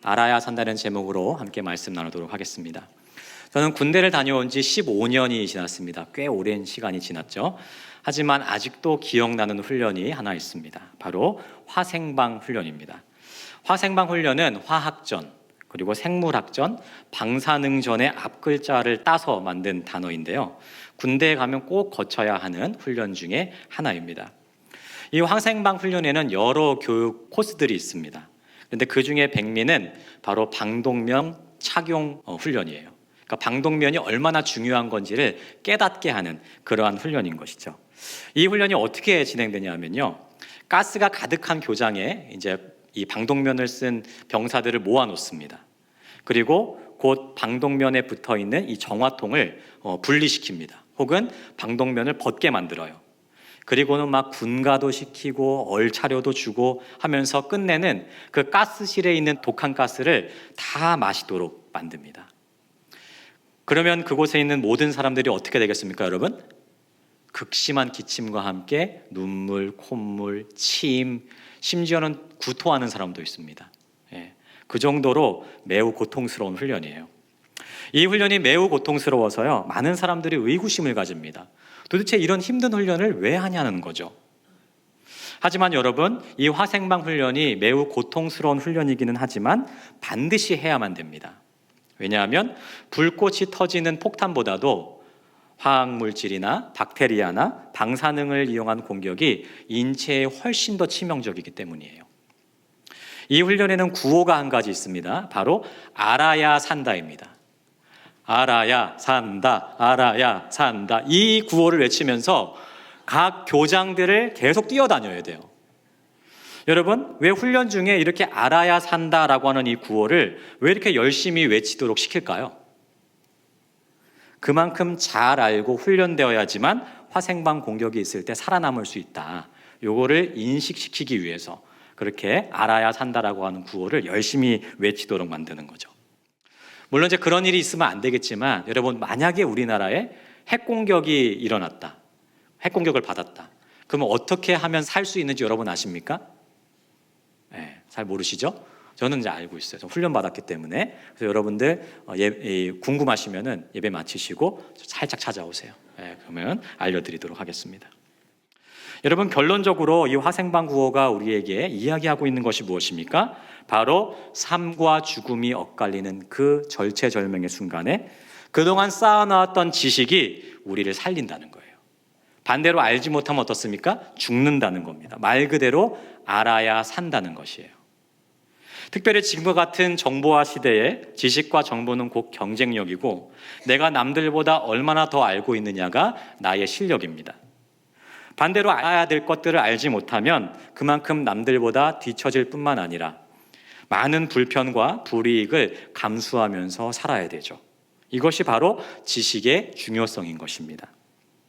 알아야 산다는 제목으로 함께 말씀 나누도록 하겠습니다. 저는 군대를 다녀온 지 15년이 지났습니다. 꽤 오랜 시간이 지났죠. 하지만 아직도 기억나는 훈련이 하나 있습니다. 바로 화생방 훈련입니다. 화생방 훈련은 화학전, 그리고 생물학전, 방사능전의 앞글자를 따서 만든 단어인데요. 군대에 가면 꼭 거쳐야 하는 훈련 중에 하나입니다. 이 화생방 훈련에는 여러 교육 코스들이 있습니다. 그런데 그 중에 백미는 바로 방독면 착용 훈련이에요. 그러니까 방독면이 얼마나 중요한 건지를 깨닫게 하는 그러한 훈련인 것이죠. 이 훈련이 어떻게 진행되냐면요. 가스가 가득한 교장에 이제 이 방독면을 쓴 병사들을 모아 놓습니다. 그리고 곧 방독면에 붙어 있는 이 정화통을 분리시킵니다. 혹은 방독면을 벗게 만들어요. 그리고는 막 군가도 시키고 얼차려도 주고 하면서 끝내는 그 가스실에 있는 독한 가스를 다 마시도록 만듭니다. 그러면 그곳에 있는 모든 사람들이 어떻게 되겠습니까, 여러분? 극심한 기침과 함께 눈물, 콧물, 침, 심지어는 구토하는 사람도 있습니다. 그 정도로 매우 고통스러운 훈련이에요. 이 훈련이 매우 고통스러워서요, 많은 사람들이 의구심을 가집니다. 도대체 이런 힘든 훈련을 왜 하냐는 거죠. 하지만 여러분, 이 화생방 훈련이 매우 고통스러운 훈련이기는 하지만 반드시 해야만 됩니다. 왜냐하면 불꽃이 터지는 폭탄보다도 화학물질이나 박테리아나 방사능을 이용한 공격이 인체에 훨씬 더 치명적이기 때문이에요. 이 훈련에는 구호가 한 가지 있습니다. 바로 알아야 산다입니다. 알아야 산다, 알아야 산다. 이 구호를 외치면서 각 교장들을 계속 뛰어다녀야 돼요. 여러분, 왜 훈련 중에 이렇게 알아야 산다라고 하는 이 구호를 왜 이렇게 열심히 외치도록 시킬까요? 그만큼 잘 알고 훈련되어야지만 화생방 공격이 있을 때 살아남을 수 있다. 요거를 인식시키기 위해서 그렇게 알아야 산다라고 하는 구호를 열심히 외치도록 만드는 거죠. 물론 이제 그런 일이 있으면 안 되겠지만 여러분, 만약에 우리나라에 핵공격이 일어났다, 핵공격을 받았다, 그러면 어떻게 하면 살 수 있는지 여러분 아십니까? 잘 모르시죠? 저는 이제 알고 있어요. 저 훈련 받았기 때문에. 그래서 여러분들 궁금하시면은 예배 마치시고 살짝 찾아오세요. 그러면 알려드리도록 하겠습니다. 여러분, 결론적으로 이 화생방 구호가 우리에게 이야기하고 있는 것이 무엇입니까? 바로 삶과 죽음이 엇갈리는 그 절체절명의 순간에 그동안 쌓아놨던 지식이 우리를 살린다는 거예요. 반대로 알지 못하면 어떻습니까? 죽는다는 겁니다. 말 그대로 알아야 산다는 것이에요. 특별히 지금과 같은 정보화 시대에 지식과 정보는 곧 경쟁력이고 내가 남들보다 얼마나 더 알고 있느냐가 나의 실력입니다. 반대로 알아야 될 것들을 알지 못하면 그만큼 남들보다 뒤처질 뿐만 아니라 많은 불편과 불이익을 감수하면서 살아야 되죠. 이것이 바로 지식의 중요성인 것입니다.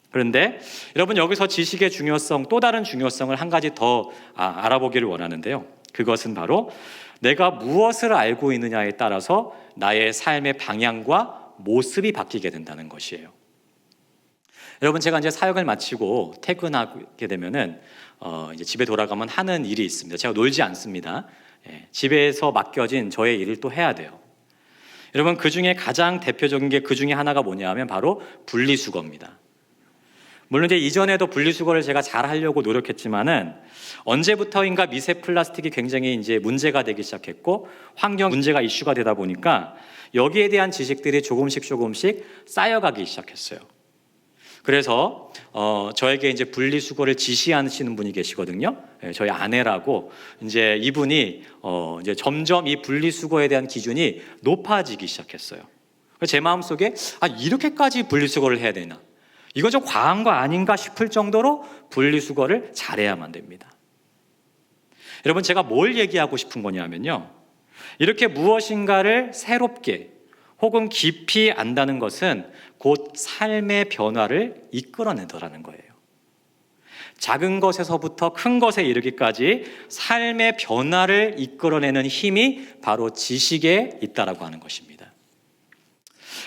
그런데 여러분, 여기서 지식의 중요성, 또 다른 중요성을 한 가지 더 알아보기를 원하는데요. 그것은 바로 내가 무엇을 알고 있느냐에 따라서 나의 삶의 방향과 모습이 바뀌게 된다는 것이에요. 여러분, 제가 이제 사역을 마치고 퇴근하게 되면은 이제 집에 돌아가면 하는 일이 있습니다. 제가 놀지 않습니다. 집에서 맡겨진 저의 일을 또 해야 돼요. 여러분, 그 중에 가장 대표적인 게 그 중에 하나가 뭐냐면 바로 분리수거입니다. 물론 이제 이전에도 분리수거를 제가 잘 하려고 노력했지만은 언제부터인가 미세 플라스틱이 굉장히 이제 문제가 되기 시작했고 환경 문제가 이슈가 되다 보니까 여기에 대한 지식들이 조금씩 쌓여가기 시작했어요. 그래서 저에게 이제 분리수거를 지시하시는 분이 계시거든요. 저희 아내라고. 이제 이분이 이제 점점 이 분리수거에 대한 기준이 높아지기 시작했어요. 제 마음속에 이렇게까지 분리수거를 해야 되나? 이건 좀 과한 거 아닌가 싶을 정도로 분리수거를 잘해야만 됩니다. 여러분, 제가 뭘 얘기하고 싶은 거냐면요, 이렇게 무엇인가를 새롭게 혹은 깊이 안다는 것은 곧 삶의 변화를 이끌어내더라는 거예요. 작은 것에서부터 큰 것에 이르기까지 삶의 변화를 이끌어내는 힘이 바로 지식에 있다라고 하는 것입니다.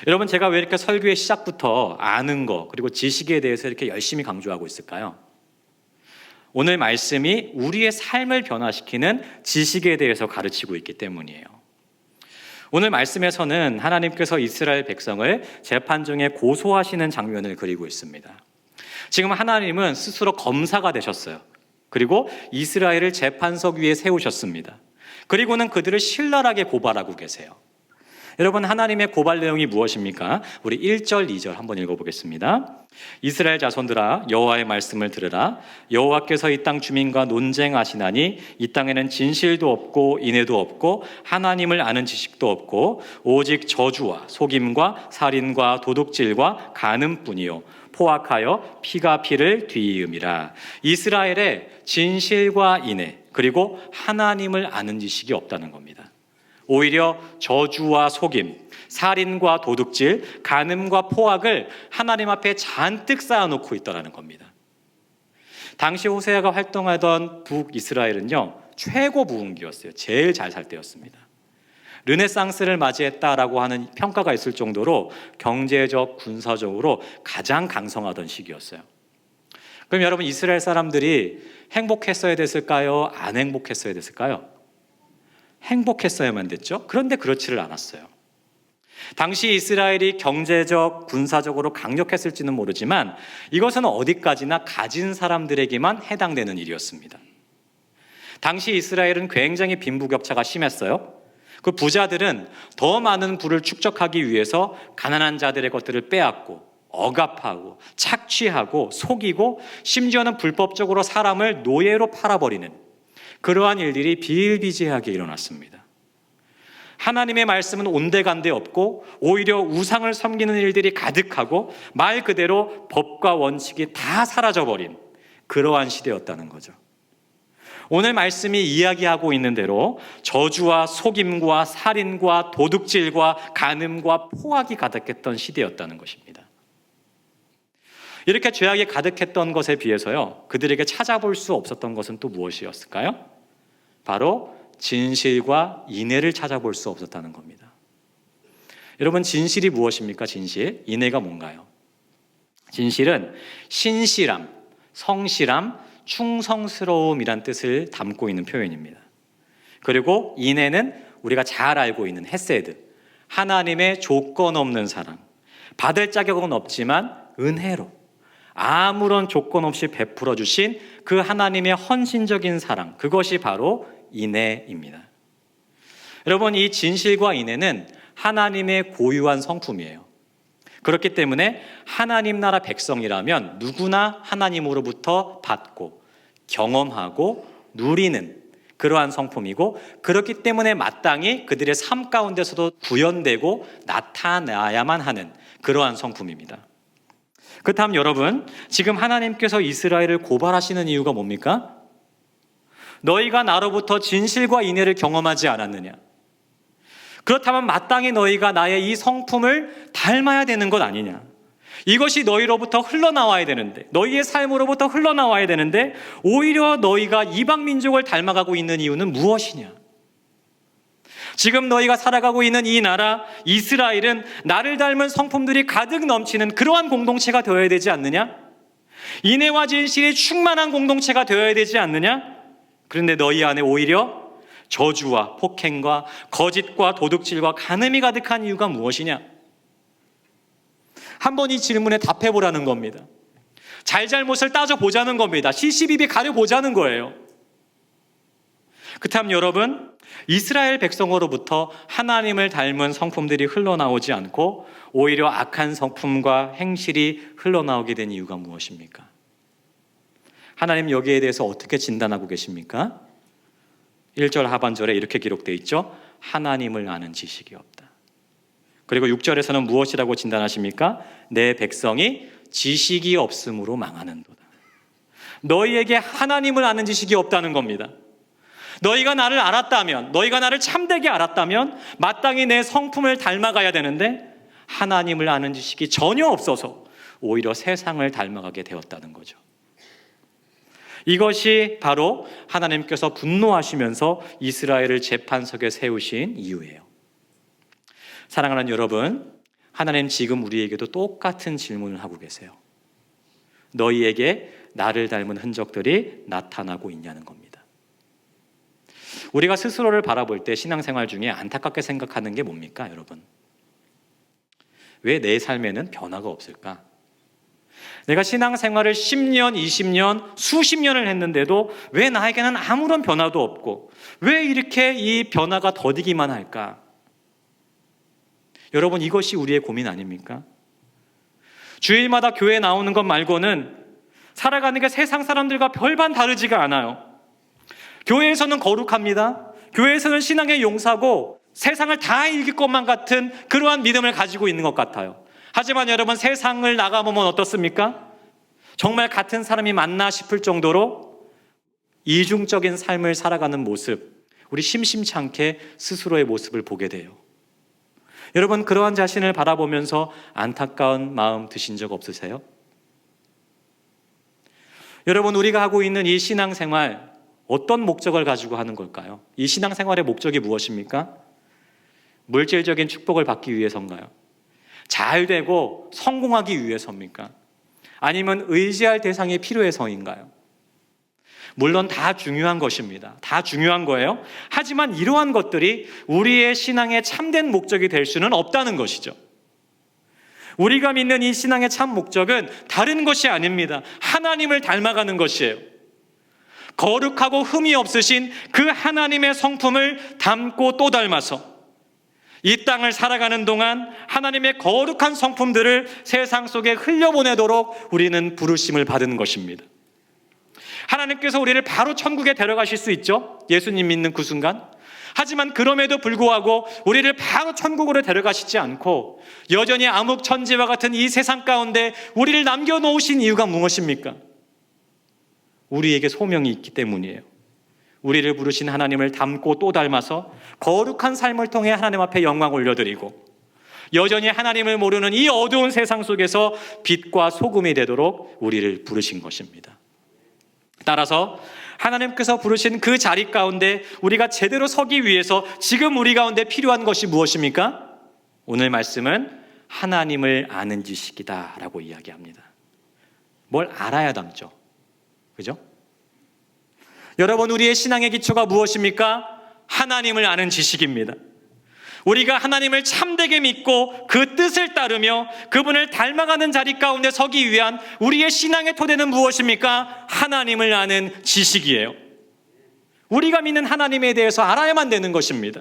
여러분, 제가 왜 이렇게 설교의 시작부터 아는 거 그리고 지식에 대해서 이렇게 열심히 강조하고 있을까요? 오늘 말씀이 우리의 삶을 변화시키는 지식에 대해서 가르치고 있기 때문이에요. 오늘 말씀에서는 하나님께서 이스라엘 백성을 재판정에 고소하시는 장면을 그리고 있습니다. 지금 하나님은 스스로 검사가 되셨어요. 그리고 이스라엘을 재판석 위에 세우셨습니다. 그리고는 그들을 신랄하게 고발하고 계세요. 여러분, 하나님의 고발 내용이 무엇입니까? 우리 1절, 2절 한번 읽어보겠습니다. 이스라엘 자손들아, 여호와의 말씀을 들으라. 여호와께서 이 땅 주민과 논쟁하시나니 이 땅에는 진실도 없고 인애도 없고 하나님을 아는 지식도 없고 오직 저주와 속임과 살인과 도둑질과 간음뿐이요 포악하여 피가 피를 뒤이음이라. 이스라엘에 진실과 인애 그리고 하나님을 아는 지식이 없다는 겁니다. 오히려 저주와 속임, 살인과 도둑질, 간음과 포악을 하나님 앞에 잔뜩 쌓아놓고 있더라는 겁니다. 당시 호세아가 활동하던 북이스라엘은요, 최고 부흥기였어요. 제일 잘 살 때였습니다. 르네상스를 맞이했다라고 하는 평가가 있을 정도로 경제적, 군사적으로 가장 강성하던 시기였어요. 그럼 여러분, 이스라엘 사람들이 행복했어야 됐을까요? 안 행복했어야 됐을까요? 행복했어야만 됐죠. 그런데 그렇지를 않았어요. 당시 이스라엘이 경제적, 군사적으로 강력했을지는 모르지만 이것은 어디까지나 가진 사람들에게만 해당되는 일이었습니다. 당시 이스라엘은 굉장히 빈부격차가 심했어요. 그 부자들은 더 많은 부를 축적하기 위해서 가난한 자들의 것들을 빼앗고 억압하고 착취하고 속이고 심지어는 불법적으로 사람을 노예로 팔아버리는 그러한 일들이 비일비재하게 일어났습니다. 하나님의 말씀은 온데간데 없고 오히려 우상을 섬기는 일들이 가득하고 말 그대로 법과 원칙이 다 사라져버린 그러한 시대였다는 거죠. 오늘 말씀이 이야기하고 있는 대로 저주와 속임과 살인과 도둑질과 간음과 포악이 가득했던 시대였다는 것입니다. 이렇게 죄악이 가득했던 것에 비해서요, 그들에게 찾아볼 수 없었던 것은 또 무엇이었을까요? 바로 진실과 인애를 찾아볼 수 없었다는 겁니다. 여러분, 진실이 무엇입니까? 진실, 인애가 뭔가요? 진실은 신실함, 성실함, 충성스러움이란 뜻을 담고 있는 표현입니다. 그리고 인애는 우리가 잘 알고 있는 헤세드, 하나님의 조건 없는 사랑, 받을 자격은 없지만 은혜로 아무런 조건 없이 베풀어 주신 그 하나님의 헌신적인 사랑, 그것이 바로 인애입니다. 여러분, 이 진실과 인애는 하나님의 고유한 성품이에요. 그렇기 때문에 하나님 나라 백성이라면 누구나 하나님으로부터 받고 경험하고 누리는 그러한 성품이고, 그렇기 때문에 마땅히 그들의 삶 가운데서도 구현되고 나타나야만 하는 그러한 성품입니다. 그렇다면 여러분, 지금 하나님께서 이스라엘을 고발하시는 이유가 뭡니까? 너희가 나로부터 진실과 인애를 경험하지 않았느냐? 그렇다면 마땅히 너희가 나의 이 성품을 닮아야 되는 것 아니냐? 이것이 너희로부터 흘러나와야 되는데, 너희의 삶으로부터 흘러나와야 되는데 오히려 너희가 이방 민족을 닮아가고 있는 이유는 무엇이냐? 지금 너희가 살아가고 있는 이 나라 이스라엘은 나를 닮은 성품들이 가득 넘치는 그러한 공동체가 되어야 되지 않느냐? 인애와 진실이 충만한 공동체가 되어야 되지 않느냐? 그런데 너희 안에 오히려 저주와 폭행과 거짓과 도둑질과 간음이 가득한 이유가 무엇이냐? 한번 이 질문에 답해보라는 겁니다. 잘잘못을 따져보자는 겁니다. 시시비비 가려보자는 거예요. 그렇다면 여러분, 이스라엘 백성으로부터 하나님을 닮은 성품들이 흘러나오지 않고 오히려 악한 성품과 행실이 흘러나오게 된 이유가 무엇입니까? 하나님 여기에 대해서 어떻게 진단하고 계십니까? 1절 하반절에 이렇게 기록되어 있죠. 하나님을 아는 지식이 없다. 그리고 6절에서는 무엇이라고 진단하십니까? 내 백성이 지식이 없음으로 망하는도다. 너희에게 하나님을 아는 지식이 없다는 겁니다. 너희가 나를 알았다면, 너희가 나를 참되게 알았다면 마땅히 내 성품을 닮아가야 되는데 하나님을 아는 지식이 전혀 없어서 오히려 세상을 닮아가게 되었다는 거죠. 이것이 바로 하나님께서 분노하시면서 이스라엘을 재판석에 세우신 이유예요. 사랑하는 여러분, 하나님 지금 우리에게도 똑같은 질문을 하고 계세요. 너희에게 나를 닮은 흔적들이 나타나고 있냐는 겁니다. 우리가 스스로를 바라볼 때 신앙생활 중에 안타깝게 생각하는 게 뭡니까, 여러분? 왜 내 삶에는 변화가 없을까? 내가 신앙생활을 10년, 20년, 수십 년을 했는데도 왜 나에게는 아무런 변화도 없고 왜 이렇게 이 변화가 더디기만 할까? 여러분, 이것이 우리의 고민 아닙니까? 주일마다 교회 나오는 것 말고는 살아가는 게 세상 사람들과 별반 다르지가 않아요. 교회에서는 거룩합니다. 교회에서는 신앙의 용사고 세상을 다 이길 것만 같은 그러한 믿음을 가지고 있는 것 같아요. 하지만 여러분, 세상을 나가보면 어떻습니까? 정말 같은 사람이 맞나 싶을 정도로 이중적인 삶을 살아가는 모습, 우리 심심치 않게 스스로의 모습을 보게 돼요. 여러분, 그러한 자신을 바라보면서 안타까운 마음 드신 적 없으세요? 여러분, 우리가 하고 있는 이 신앙생활 어떤 목적을 가지고 하는 걸까요? 이 신앙생활의 목적이 무엇입니까? 물질적인 축복을 받기 위해서인가요? 잘 되고 성공하기 위해서입니까? 아니면 의지할 대상이 필요해서인가요? 물론 다 중요한 것입니다. 다 중요한 거예요. 하지만 이러한 것들이 우리의 신앙의 참된 목적이 될 수는 없다는 것이죠. 우리가 믿는 이 신앙의 참 목적은 다른 것이 아닙니다. 하나님을 닮아가는 것이에요. 거룩하고 흠이 없으신 그 하나님의 성품을 닮고 또 닮아서 이 땅을 살아가는 동안 하나님의 거룩한 성품들을 세상 속에 흘려보내도록 우리는 부르심을 받은 것입니다. 하나님께서 우리를 바로 천국에 데려가실 수 있죠. 예수님 믿는 그 순간. 하지만 그럼에도 불구하고 우리를 바로 천국으로 데려가시지 않고 여전히 암흑천지와 같은 이 세상 가운데 우리를 남겨놓으신 이유가 무엇입니까? 우리에게 소명이 있기 때문이에요. 우리를 부르신 하나님을 닮고 또 닮아서 거룩한 삶을 통해 하나님 앞에 영광 올려드리고 여전히 하나님을 모르는 이 어두운 세상 속에서 빛과 소금이 되도록 우리를 부르신 것입니다. 따라서 하나님께서 부르신 그 자리 가운데 우리가 제대로 서기 위해서 지금 우리 가운데 필요한 것이 무엇입니까? 오늘 말씀은 하나님을 아는 지식이다 라고 이야기합니다. 뭘 알아야 닮죠. 그죠? 여러분, 우리의 신앙의 기초가 무엇입니까? 하나님을 아는 지식입니다. 우리가 하나님을 참되게 믿고 그 뜻을 따르며 그분을 닮아가는 자리 가운데 서기 위한 우리의 신앙의 토대는 무엇입니까? 하나님을 아는 지식이에요. 우리가 믿는 하나님에 대해서 알아야만 되는 것입니다.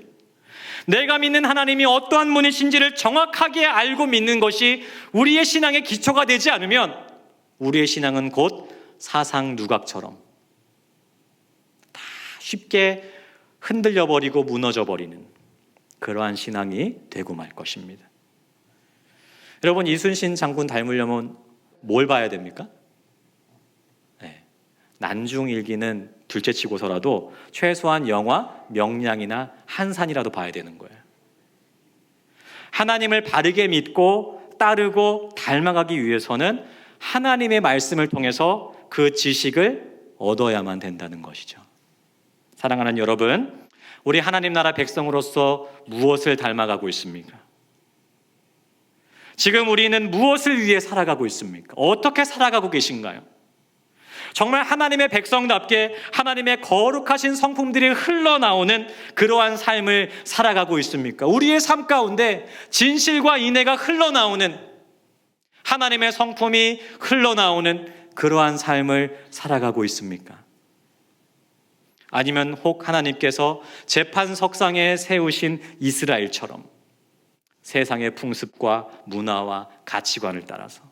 내가 믿는 하나님이 어떠한 분이신지를 정확하게 알고 믿는 것이 우리의 신앙의 기초가 되지 않으면 우리의 신앙은 곧 사상 누각처럼 다 쉽게 흔들려버리고 무너져버리는 그러한 신앙이 되고 말 것입니다. 여러분, 이순신 장군 닮으려면 뭘 봐야 됩니까? 네. 난중일기는 둘째치고서라도 최소한 영화, 명량이나 한산이라도 봐야 되는 거예요. 하나님을 바르게 믿고 따르고 닮아가기 위해서는 하나님의 말씀을 통해서 그 지식을 얻어야만 된다는 것이죠. 사랑하는 여러분, 우리 하나님 나라 백성으로서 무엇을 닮아가고 있습니까? 지금 우리는 무엇을 위해 살아가고 있습니까? 어떻게 살아가고 계신가요? 정말 하나님의 백성답게 하나님의 거룩하신 성품들이 흘러나오는 그러한 삶을 살아가고 있습니까? 우리의 삶 가운데 진실과 인애가 흘러나오는, 하나님의 성품이 흘러나오는 그러한 삶을 살아가고 있습니까? 아니면 혹 하나님께서 재판석상에 세우신 이스라엘처럼 세상의 풍습과 문화와 가치관을 따라서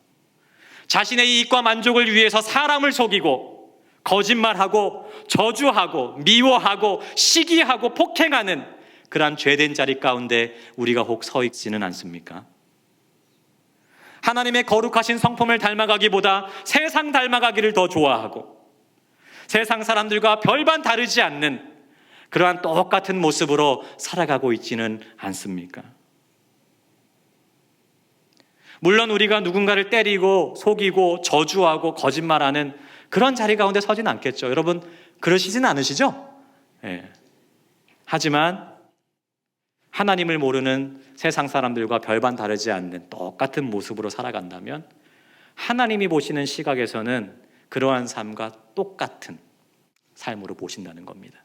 자신의 이익과 만족을 위해서 사람을 속이고 거짓말하고 저주하고 미워하고 시기하고 폭행하는 그러한 죄된 자리 가운데 우리가 혹 서 있지는 않습니까? 하나님의 거룩하신 성품을 닮아가기보다 세상 닮아가기를 더 좋아하고 세상 사람들과 별반 다르지 않는 그러한 똑같은 모습으로 살아가고 있지는 않습니까? 물론 우리가 누군가를 때리고 속이고 저주하고 거짓말하는 그런 자리 가운데 서진 않겠죠. 여러분, 그러시진 않으시죠? 네. 하지만 하나님을 모르는 세상 사람들과 별반 다르지 않는 똑같은 모습으로 살아간다면 하나님이 보시는 시각에서는 그러한 삶과 똑같은 삶으로 보신다는 겁니다.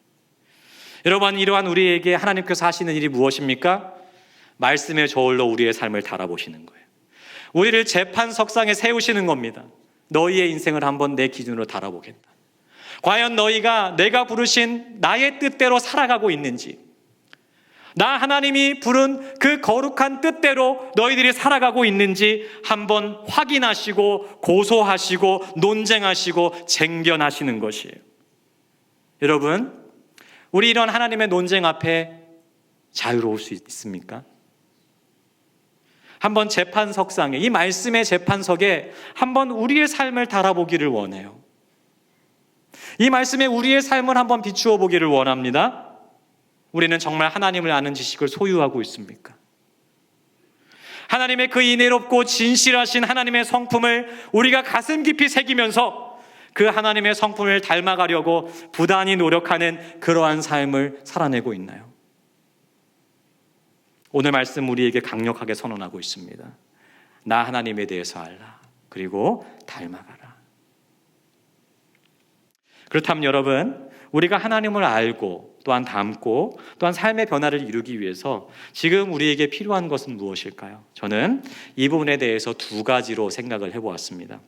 여러분, 이러한 우리에게 하나님께서 하시는 일이 무엇입니까? 말씀의 저울로 우리의 삶을 달아보시는 거예요. 우리를 재판석상에 세우시는 겁니다. 너희의 인생을 한번 내 기준으로 달아보겠다. 과연 너희가 내가 부르신 나의 뜻대로 살아가고 있는지, 나 하나님이 부른 그 거룩한 뜻대로 너희들이 살아가고 있는지 한번 확인하시고 고소하시고 논쟁하시고 쟁변하시는 것이에요. 여러분, 우리 이런 하나님의 논쟁 앞에 자유로울 수 있습니까? 한번 재판석상에, 이 말씀의 재판석에 한번 우리의 삶을 달아보기를 원해요. 이 말씀에 우리의 삶을 한번 비추어 보기를 원합니다. 우리는 정말 하나님을 아는 지식을 소유하고 있습니까? 하나님의 그 인애롭고 진실하신 하나님의 성품을 우리가 가슴 깊이 새기면서 그 하나님의 성품을 닮아가려고 부단히 노력하는 그러한 삶을 살아내고 있나요? 오늘 말씀 우리에게 강력하게 선언하고 있습니다. 나 하나님에 대해서 알라. 그리고 닮아가라. 그렇다면 여러분, 우리가 하나님을 알고 또한 닮고 또한 삶의 변화를 이루기 위해서 지금 우리에게 필요한 것은 무엇일까요? 저는 이 부분에 대해서 두 가지로 생각을 해보았습니다.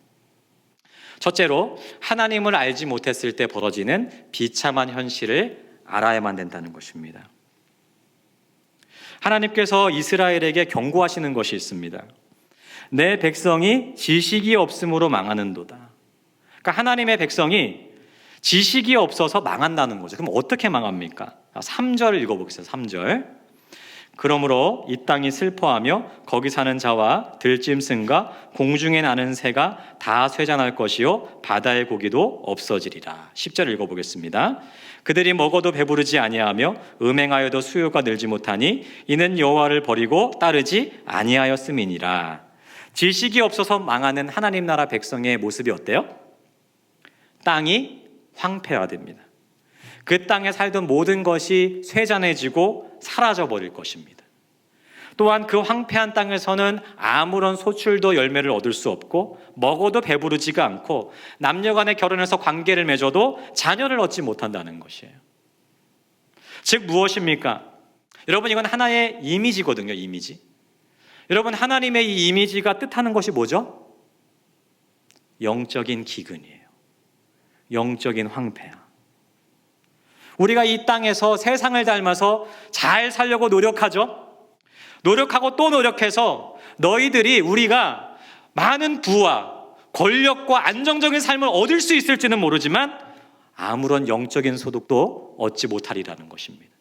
첫째로, 하나님을 알지 못했을 때 벌어지는 비참한 현실을 알아야만 된다는 것입니다. 하나님께서 이스라엘에게 경고하시는 것이 있습니다. 내 백성이 지식이 없음으로 망하는도다. 그러니까 하나님의 백성이 지식이 없어서 망한다는 거죠. 그럼 어떻게 망합니까? 3절 읽어보겠습니다. 3절. 그러므로 이 땅이 슬퍼하며 거기 사는 자와 들짐승과 공중에 나는 새가 다 쇠잔할 것이요 바다의 고기도 없어지리라. 10절 읽어보겠습니다. 그들이 먹어도 배부르지 아니하며 음행하여도 수요가 늘지 못하니 이는 여호와를 버리고 따르지 아니하였음이니라. 지식이 없어서 망하는 하나님 나라 백성의 모습이 어때요? 땅이 황폐화됩니다. 그 땅에 살던 모든 것이 쇠잔해지고 사라져버릴 것입니다. 또한 그 황폐한 땅에서는 아무런 소출도 열매를 얻을 수 없고 먹어도 배부르지가 않고 남녀간에 결혼해서 관계를 맺어도 자녀를 얻지 못한다는 것이에요. 즉 무엇입니까? 여러분, 이건 하나의 이미지거든요. 이미지. 여러분, 하나님의 이 이미지가 뜻하는 것이 뭐죠? 영적인 기근이에요. 영적인 황폐함. 우리가 이 땅에서 세상을 닮아서 잘 살려고 노력하죠. 노력하고 또 노력해서 너희들이 우리가 많은 부와 권력과 안정적인 삶을 얻을 수 있을지는 모르지만 아무런 영적인 소득도 얻지 못하리라는 것입니다.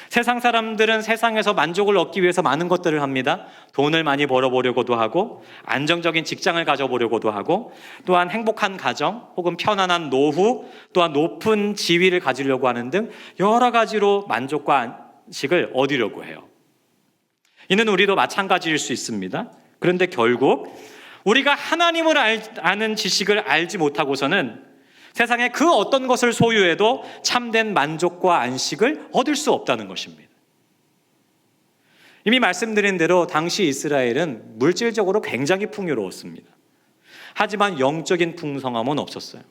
세상 사람들은 세상에서 만족을 얻기 위해서 많은 것들을 합니다. 돈을 많이 벌어보려고도 하고 안정적인 직장을 가져보려고도 하고 또한 행복한 가정 혹은 편안한 노후 또한 높은 지위를 가지려고 하는 등 여러 가지로 만족과 안식을 얻으려고 해요. 이는 우리도 마찬가지일 수 있습니다. 그런데 결국 우리가 하나님을 아는 지식을 알지 못하고서는 세상에 그 어떤 것을 소유해도 참된 만족과 안식을 얻을 수 없다는 것입니다. 이미 말씀드린 대로 당시 이스라엘은 물질적으로 굉장히 풍요로웠습니다. 하지만 영적인 풍성함은 없었어요.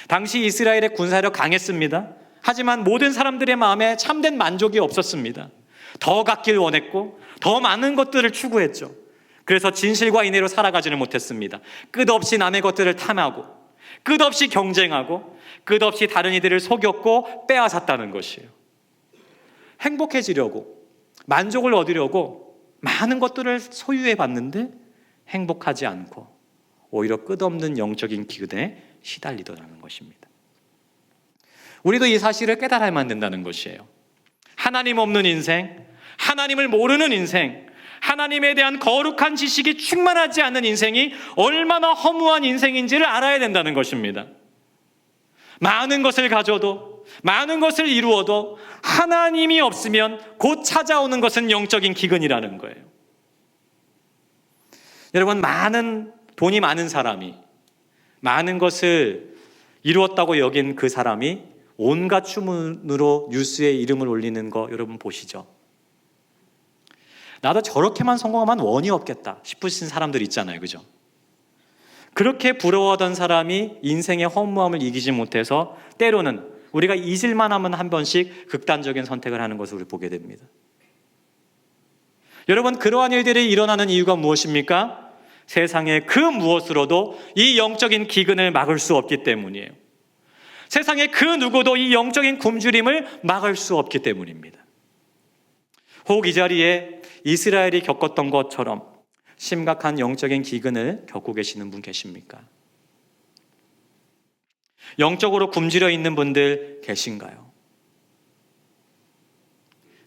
당시 이스라엘의 군사력 강했습니다. 하지만 모든 사람들의 마음에 참된 만족이 없었습니다. 더 갖길 원했고 더 많은 것들을 추구했죠. 그래서 진실과 인애로 살아가지는 못했습니다. 끝없이 남의 것들을 탐하고 끝없이 경쟁하고 끝없이 다른 이들을 속였고 빼앗았다는 것이에요. 행복해지려고 만족을 얻으려고 많은 것들을 소유해 봤는데 행복하지 않고 오히려 끝없는 영적인 기근에 시달리더라는 것입니다. 우리도 이 사실을 깨달아야만 된다는 것이에요. 하나님 없는 인생, 하나님을 모르는 인생, 하나님에 대한 거룩한 지식이 충만하지 않는 인생이 얼마나 허무한 인생인지를 알아야 된다는 것입니다. 많은 것을 가져도 많은 것을 이루어도 하나님이 없으면 곧 찾아오는 것은 영적인 기근이라는 거예요. 여러분, 돈이 많은 사람이 많은 것을 이루었다고 여긴 그 사람이 온갖 추문으로 뉴스에 이름을 올리는 거 여러분 보시죠. 나도 저렇게만 성공하면 원이 없겠다 싶으신 사람들 있잖아요. 그죠? 그렇게 부러워하던 사람이 인생의 허무함을 이기지 못해서 때로는 우리가 잊을만 하면 한 번씩 극단적인 선택을 하는 것을 우리 보게 됩니다. 여러분, 그러한 일들이 일어나는 이유가 무엇입니까? 세상의 그 무엇으로도 이 영적인 기근을 막을 수 없기 때문이에요. 세상의 그 누구도 이 영적인 굶주림을 막을 수 없기 때문입니다. 혹 이 자리에 이스라엘이 겪었던 것처럼 심각한 영적인 기근을 겪고 계시는 분 계십니까? 영적으로 굶주려 있는 분들 계신가요?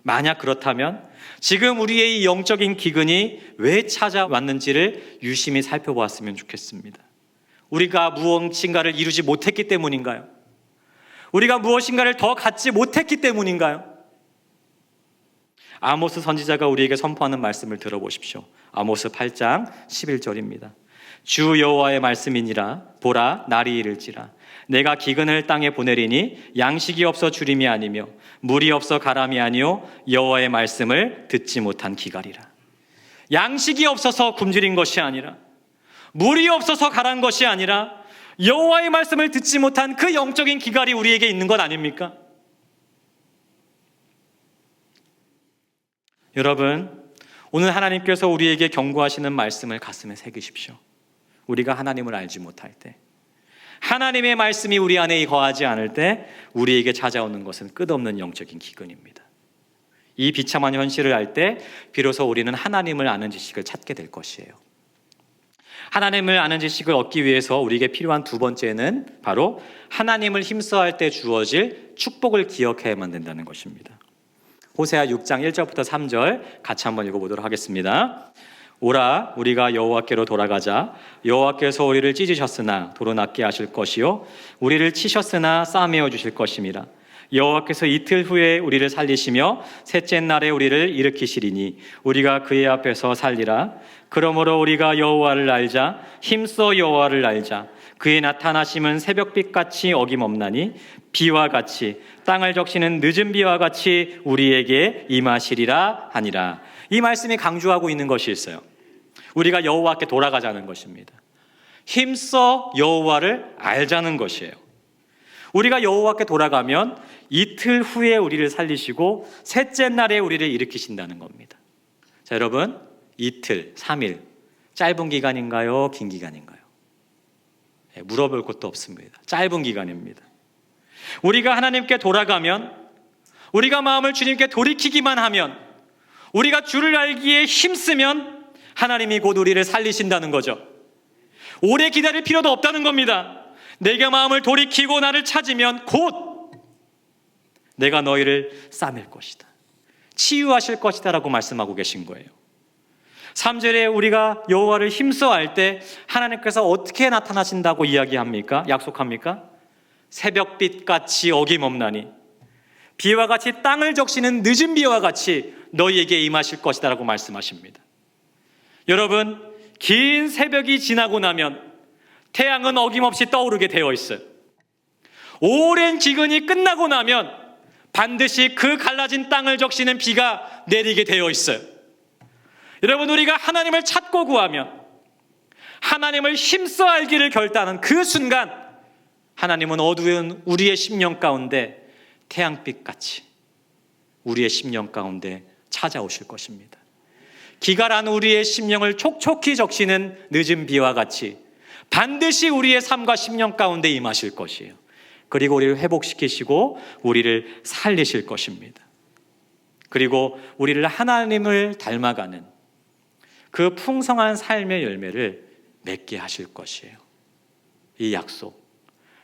만약 그렇다면 지금 우리의 이 영적인 기근이 왜 찾아왔는지를 유심히 살펴보았으면 좋겠습니다. 우리가 무엇인가를 이루지 못했기 때문인가요? 우리가 무엇인가를 더 갖지 못했기 때문인가요? 아모스 선지자가 우리에게 선포하는 말씀을 들어보십시오. 아모스 8장 11절입니다. 주 여호와의 말씀이니라. 보라, 날이 이를지라. 내가 기근을 땅에 보내리니 양식이 없어 주림이 아니며 물이 없어 가람이 아니요 여호와의 말씀을 듣지 못한 기갈이라. 양식이 없어서 굶주린 것이 아니라, 물이 없어서 가란 것이 아니라 여호와의 말씀을 듣지 못한 그 영적인 기갈이 우리에게 있는 것 아닙니까? 여러분, 오늘 하나님께서 우리에게 경고하시는 말씀을 가슴에 새기십시오. 우리가 하나님을 알지 못할 때, 하나님의 말씀이 우리 안에 거하지 않을 때 우리에게 찾아오는 것은 끝없는 영적인 기근입니다. 이 비참한 현실을 알 때 비로소 우리는 하나님을 아는 지식을 찾게 될 것이에요. 하나님을 아는 지식을 얻기 위해서 우리에게 필요한 두 번째는 바로 하나님을 힘써할 때 주어질 축복을 기억해야만 된다는 것입니다. 호세아 6장 1절부터 3절 같이 한번 읽어보도록 하겠습니다. 오라, 우리가 여호와께로 돌아가자. 여호와께서 우리를 찢으셨으나 도로낫게 하실 것이요 우리를 치셨으나 싸매어 주실 것임이라. 여호와께서 이틀 후에 우리를 살리시며 셋째 날에 우리를 일으키시리니 우리가 그의 앞에서 살리라. 그러므로 우리가 여호와를 알자. 힘써 여호와를 알자. 그의 나타나심은 새벽빛같이 어김없나니 비와 같이 땅을 적시는 늦은 비와 같이 우리에게 임하시리라 하니라. 이 말씀이 강조하고 있는 것이 있어요. 우리가 여호와께 돌아가자는 것입니다. 힘써 여호와를 알자는 것이에요. 우리가 여호와께 돌아가면 이틀 후에 우리를 살리시고 셋째 날에 우리를 일으키신다는 겁니다. 자, 여러분, 이틀, 3일 짧은 기간인가요? 긴 기간인가요? 물어볼 것도 없습니다. 짧은 기간입니다. 우리가 하나님께 돌아가면, 우리가 마음을 주님께 돌이키기만 하면, 우리가 주를 알기에 힘쓰면 하나님이 곧 우리를 살리신다는 거죠. 오래 기다릴 필요도 없다는 겁니다. 내가 마음을 돌이키고 나를 찾으면 곧 내가 너희를 싸맬 것이다, 치유하실 것이다 라고 말씀하고 계신 거예요. 3절에 우리가 여호와를 힘써 알 때 하나님께서 어떻게 나타나신다고 이야기합니까? 약속합니까? 새벽빛같이 어김없나니 비와 같이 땅을 적시는 늦은 비와 같이 너희에게 임하실 것이다 라고 말씀하십니다. 여러분, 긴 새벽이 지나고 나면 태양은 어김없이 떠오르게 되어 있어요. 오랜 기근이 끝나고 나면 반드시 그 갈라진 땅을 적시는 비가 내리게 되어 있어요. 여러분, 우리가 하나님을 찾고 구하면, 하나님을 힘써 알기를 결단하는 그 순간 하나님은 어두운 우리의 심령 가운데 태양빛같이 우리의 심령 가운데 찾아오실 것입니다. 기갈한 우리의 심령을 촉촉히 적시는 늦은 비와 같이 반드시 우리의 삶과 심령 가운데 임하실 것이에요. 그리고 우리를 회복시키시고 우리를 살리실 것입니다. 그리고 우리를 하나님을 닮아가는 그 풍성한 삶의 열매를 맺게 하실 것이에요. 이 약속,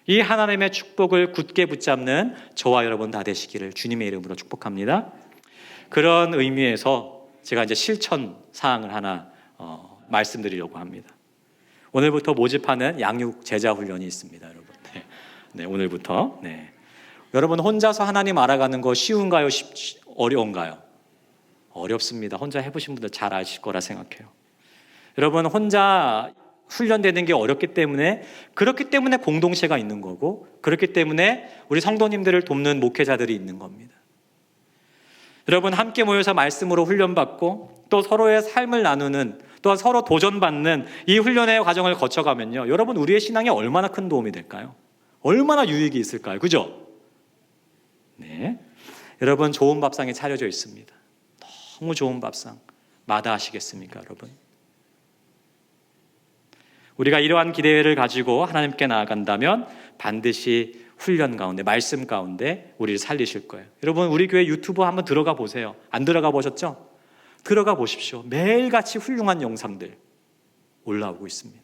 이 하나님의 축복을 굳게 붙잡는 저와 여러분 다 되시기를 주님의 이름으로 축복합니다. 그런 의미에서 제가 이제 실천 사항을 하나 말씀드리려고 합니다. 오늘부터 모집하는 양육 제자 훈련이 있습니다, 여러분. 네, 오늘부터. 네. 여러분, 혼자서 하나님 알아가는 거 쉬운가요? 어려운가요? 어렵습니다. 혼자 해보신 분들 잘 아실 거라 생각해요. 여러분, 혼자 훈련되는 게 어렵기 때문에, 그렇기 때문에 공동체가 있는 거고, 그렇기 때문에 우리 성도님들을 돕는 목회자들이 있는 겁니다. 여러분, 함께 모여서 말씀으로 훈련받고 또 서로의 삶을 나누는, 또 서로 도전받는 이 훈련의 과정을 거쳐가면요, 여러분, 우리의 신앙에 얼마나 큰 도움이 될까요? 얼마나 유익이 있을까요? 그죠? 네. 여러분, 좋은 밥상이 차려져 있습니다. 너무 좋은 밥상. 마다하시겠습니까, 여러분? 우리가 이러한 기대를 가지고 하나님께 나아간다면 반드시 훈련 가운데, 말씀 가운데 우리를 살리실 거예요. 여러분, 우리 교회 유튜브 한번 들어가 보세요. 안 들어가 보셨죠? 들어가 보십시오. 매일같이 훌륭한 영상들 올라오고 있습니다.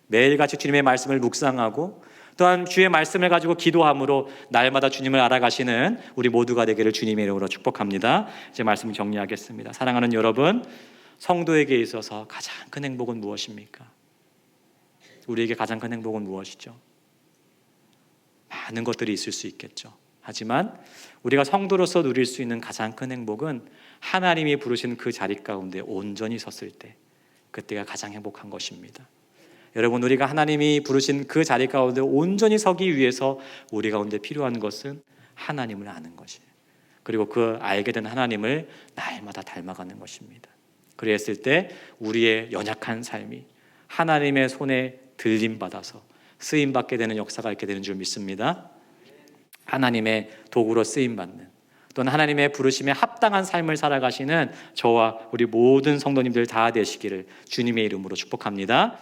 매일같이 주님의 말씀을 묵상하고 또한 주의 말씀을 가지고 기도함으로 날마다 주님을 알아가시는 우리 모두가 되기를 주님의 이름으로 축복합니다. 이제 말씀 정리하겠습니다. 사랑하는 여러분, 성도에게 있어서 가장 큰 행복은 무엇입니까? 우리에게 가장 큰 행복은 무엇이죠? 많은 것들이 있을 수 있겠죠. 하지만 우리가 성도로서 누릴 수 있는 가장 큰 행복은 하나님이 부르신 그 자리 가운데 온전히 섰을 때, 그때가 가장 행복한 것입니다. 여러분, 우리가 하나님이 부르신 그 자리 가운데 온전히 서기 위해서 우리 가운데 필요한 것은 하나님을 아는 것이에요. 그리고 그 알게 된 하나님을 날마다 닮아가는 것입니다. 그랬을 때 우리의 연약한 삶이 하나님의 손에 들림받아서 쓰임받게 되는 역사가 있게 되는 줄 믿습니다. 하나님의 도구로 쓰임받는, 또는 하나님의 부르심에 합당한 삶을 살아가시는 저와 우리 모든 성도님들 다 되시기를 주님의 이름으로 축복합니다.